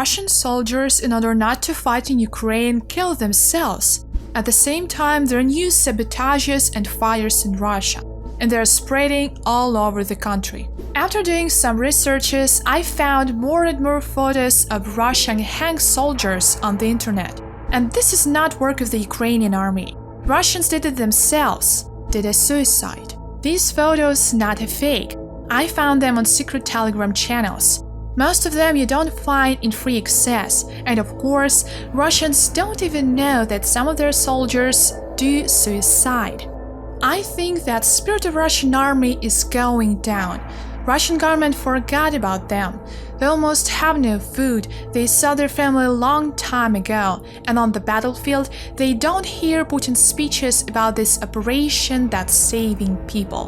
Russian soldiers, in order not to fight in Ukraine, kill themselves. At the same time, there are new sabotages and fires in Russia, and they are spreading all over the country. After doing some researches, I found more and more photos of Russian hanged soldiers on the internet. And this is not work of the Ukrainian army. Russians did it themselves, did a suicide. These photos not a fake. I found them on secret Telegram channels. Most of them you don't find in free access, and of course, Russians don't even know that some of their soldiers do suicide. I think that spirit of Russian army is going down. Russian government forgot about them. They almost have no food, they saw their family a long time ago, and on the battlefield, they don't hear Putin's speeches about this operation that's saving people.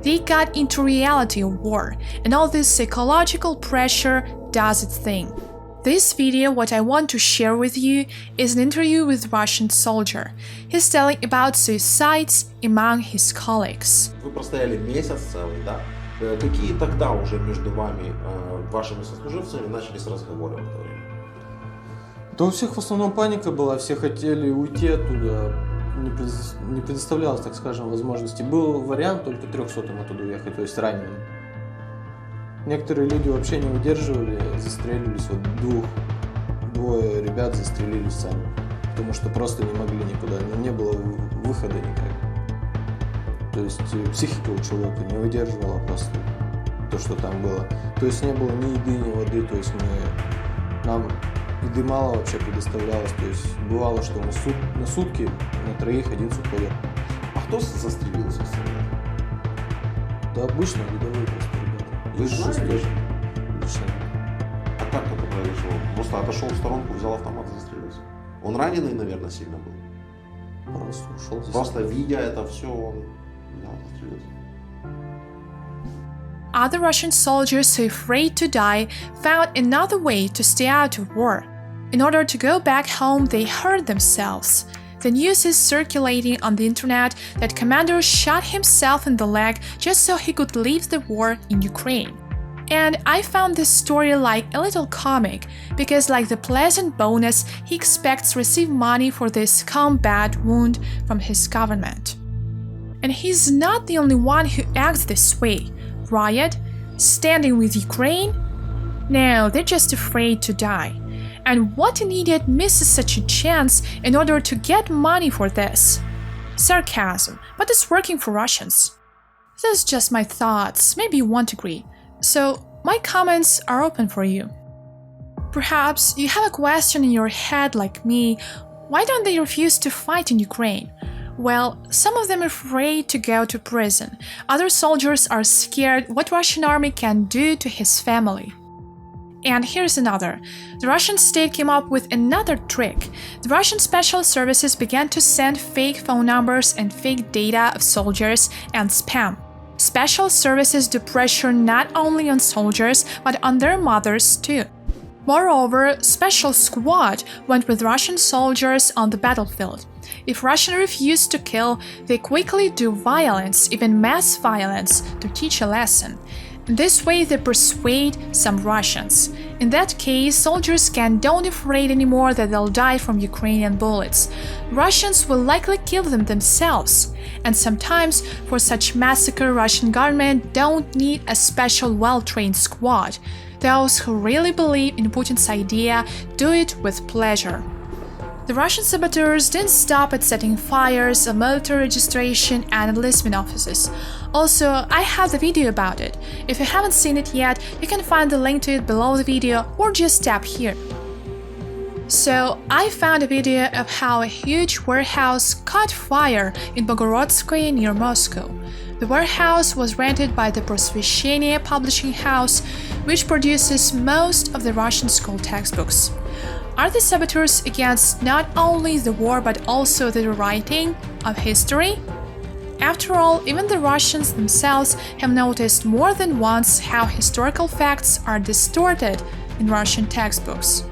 They got into reality of war, and all this psychological pressure does its thing. This video, what I want to share with you, is an interview with a Russian soldier. He's telling about suicides among his colleagues. Вы простояли месяц целый, да? Какие тогда уже между вами, вашими сослуживцами, начались разговоры в это время? Да у всех в основном паника была, все хотели уйти оттуда, не предоставлялось, так скажем, возможности. Был вариант только 300-м оттуда уехать, то есть раненым. Некоторые люди вообще не выдерживали, застрелились, вот двое ребят застрелились сами, потому что просто не могли никуда, не было выхода никак. То есть психика у человека не выдерживала просто то, что там было. То есть не было ни еды, ни воды, то есть нам еды мало вообще предоставлялось. То есть бывало, что на сутки, на троих один сухпайок. А кто застрелился? Да обычно рядовые просто ребята. Вы же тоже. А как это произошло? Просто отошел в сторонку, взял автомат и застрелился. Он раненый, наверное, сильно был. Просто ушел. Просто видя это все, он взял и застрелился. Other Russian soldiers who, afraid to die, found another way to stay out of war. In order to go back home, they hurt themselves. The news is circulating on the internet that commander shot himself in the leg just so he could leave the war in Ukraine. And I found this story like a little comic, because like the pleasant bonus, he expects to receive money for this combat wound from his government. And he's not the only one who acts this way. Riot? Standing with Ukraine? No, they're just afraid to die. And what an idiot misses such a chance in order to get money for this? Sarcasm, but it's working for Russians. This is just my thoughts, maybe you won't agree. So, my comments are open for you. Perhaps you have a question in your head like me, why don't they refuse to fight in Ukraine? Well, some of them are afraid to go to prison. Other soldiers are scared what Russian army can do to his family. And here's another. The Russian state came up with another trick. The Russian special services began to send fake phone numbers and fake data of soldiers and spam. Special services do pressure not only on soldiers, but on their mothers too. Moreover, special squad went with Russian soldiers on the battlefield. If Russia refused to kill, they quickly do violence, even mass violence, to teach a lesson. In this way, they persuade some Russians. In that case, soldiers don't afraid anymore that they'll die from Ukrainian bullets. Russians will likely kill them themselves. And sometimes, for such massacre, Russian government don't need a special well-trained squad. Those who really believe in Putin's idea do it with pleasure. The Russian saboteurs didn't stop at setting fires of military registration and enlistment offices. Also, I have the video about it. If you haven't seen it yet, you can find the link to it below the video or just tap here. So, I found a video of how a huge warehouse caught fire in Bogorodskoye near Moscow. The warehouse was rented by the Prosveshchenie publishing house, which produces most of the Russian school textbooks. Are the saboteurs against not only the war but also the rewriting of history? After all, even the Russians themselves have noticed more than once how historical facts are distorted in Russian textbooks.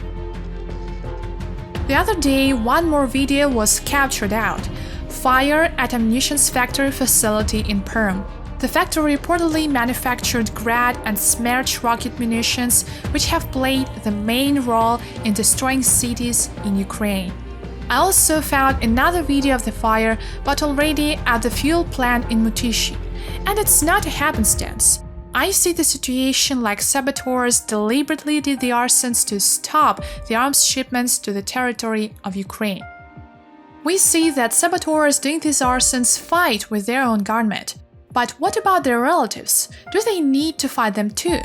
The other day, one more video was captured out. Fire at ammunition factory facility in Perm. The factory reportedly manufactured Grad and Smerch rocket munitions, which have played the main role in destroying cities in Ukraine. I also found another video of the fire, but already at the fuel plant in Mutishi. And it's not a happenstance. I see the situation like saboteurs deliberately did the arsons to stop the arms shipments to the territory of Ukraine. We see that saboteurs doing these arsons fight with their own government. But what about their relatives? Do they need to fight them too?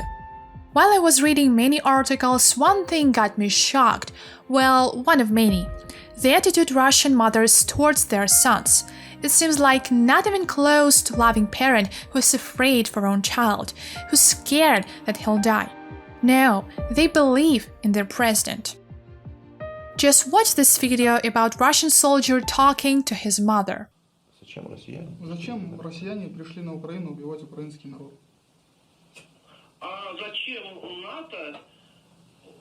While I was reading many articles, one thing got me shocked. Well, one of many. The attitude Russian mothers towards their sons. It seems like not even close to loving parent who's afraid for her own child, who's scared that he'll die. No, they believe in their president. Just watch this video about Russian soldier talking to his mother. Зачем россияне? Зачем россияне пришли на Украину убивать украинский народ? А зачем НАТО,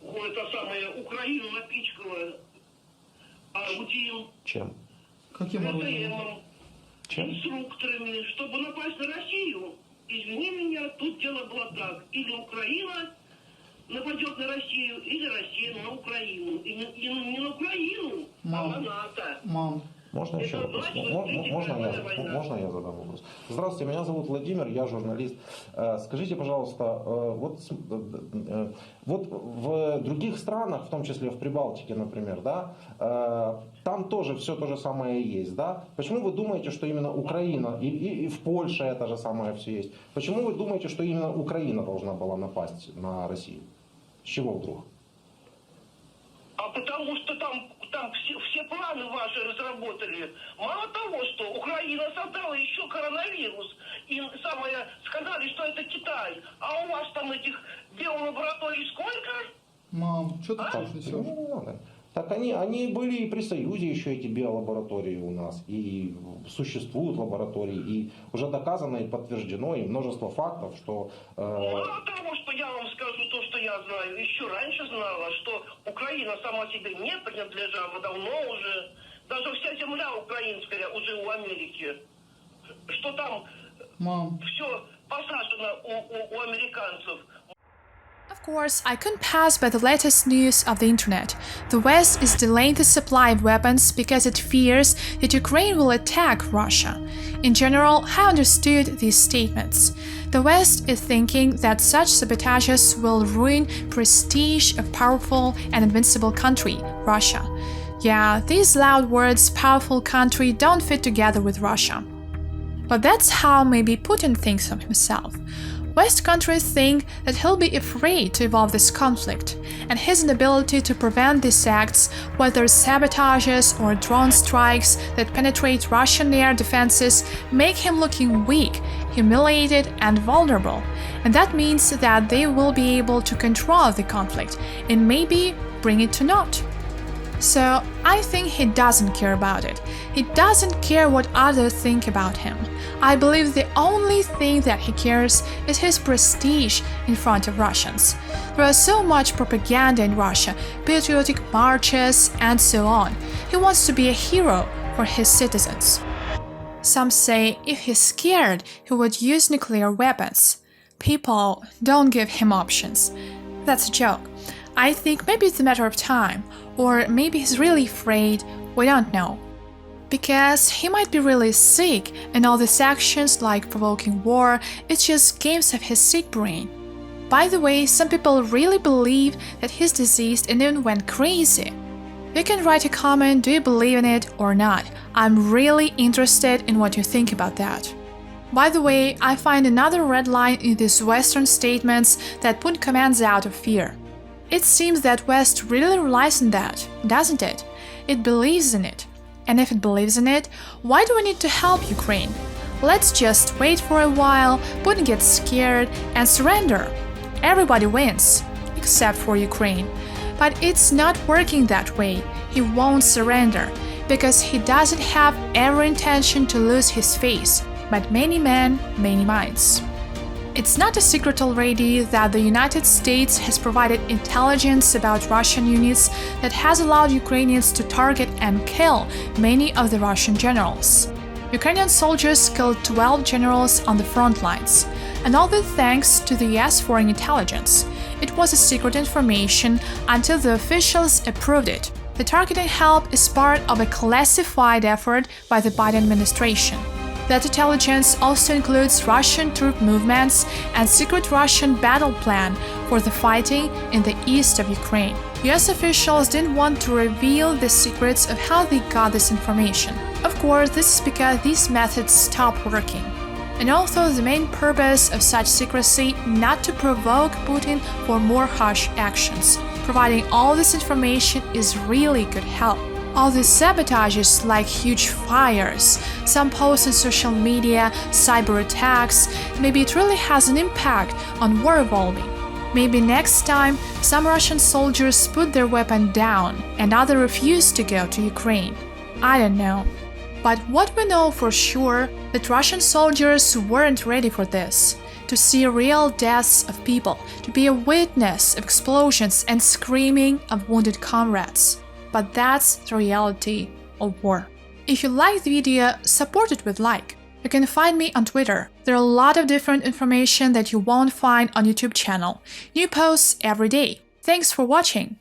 это самое, Украину напичкало орудием, Чем? Каким оружием? Чем? инструкторами, чтобы напасть на Россию? Извини меня, тут дело было так. Или Украина нападет на Россию, или Россия на Украину. И не на Украину, а на НАТО. Мам, Можно еще вопрос? Можно я задам вопрос? Здравствуйте, меня зовут Владимир, я журналист. Скажите, пожалуйста, вот в других странах, в том числе в Прибалтике, например, да, там тоже все то же самое есть, да? Почему вы думаете, что именно Украина, и в Польше это же самое все есть, почему вы думаете, что именно Украина должна была напасть на Россию? С чего вдруг? А потому что там все планы ваши разработали. Мало того, что Украина создала еще коронавирус, и сказали, что это Китай, а у вас там этих биолабораторий сколько? мам, что ты так несешь? Ну, ладно. Так они были и при Союзе еще эти биолаборатории у нас, и существуют лаборатории, и уже доказано и подтверждено, и множество фактов, что... Мало того, что я вам скажу то, что я знаю, еще раньше знала, что Украина сама себе не принадлежала давно уже, даже вся земля украинская уже у Америки, что там Мам, все посажено у американцев. Of course, I couldn't pass by the latest news of the internet. The West is delaying the supply of weapons because it fears that Ukraine will attack Russia. In general, I understood these statements. The West is thinking that such sabotages will ruin prestige of powerful and invincible country, Russia. Yeah, these loud words, powerful country, don't fit together with Russia. But that's how maybe Putin thinks of himself. West countries think that he'll be afraid to evolve this conflict, and his inability to prevent these acts, whether sabotages or drone strikes that penetrate Russian air defenses, make him looking weak, humiliated, and vulnerable. And that means that they will be able to control the conflict and maybe bring it to naught. So I think he doesn't care about it. He doesn't care what others think about him. I believe the only thing that he cares is his prestige in front of Russians. There is so much propaganda in Russia, patriotic marches, and so on. He wants to be a hero for his citizens. Some say if he's scared, he would use nuclear weapons. People don't give him options. That's a joke. I think maybe it's a matter of time, or maybe he's really afraid, we don't know. Because he might be really sick, and all these actions like provoking war, it's just games of his sick brain. By the way, some people really believe that he's diseased and even went crazy. You can write a comment, do you believe in it or not? I'm really interested in what you think about that. By the way, I find another red line in these Western statements that put commands out of fear. It seems that West really relies on that, doesn't it? It believes in it. And if it believes in it, why do we need to help Ukraine? Let's just wait for a while, Putin gets scared, and surrender. Everybody wins, except for Ukraine. But it's not working that way. He won't surrender, because he doesn't have every intention to lose his face, but many men, many minds. It's not a secret already that the United States has provided intelligence about Russian units that has allowed Ukrainians to target and kill many of the Russian generals. Ukrainian soldiers killed 12 generals on the front lines, and all this thanks to the US foreign intelligence. It was a secret information until the officials approved it. The targeted help is part of a classified effort by the Biden administration. That intelligence also includes Russian troop movements and secret Russian battle plan for the fighting in the east of Ukraine. US officials didn't want to reveal the secrets of how they got this information. Of course, this is because these methods stopped working. And although the main purpose of such secrecy not to provoke Putin for more harsh actions, providing all this information is really good help. All these sabotages like huge fires, some posts on social media, cyber attacks, maybe it really has an impact on war evolving. Maybe next time some Russian soldiers put their weapon down and others refuse to go to Ukraine. I don't know. But what we know for sure that Russian soldiers weren't ready for this. To see real deaths of people, to be a witness of explosions and screaming of wounded comrades. But that's the reality of war. If you like the video, support it with like. You can find me on Twitter. There are a lot of different information that you won't find on YouTube channel. New posts every day. Thanks for watching.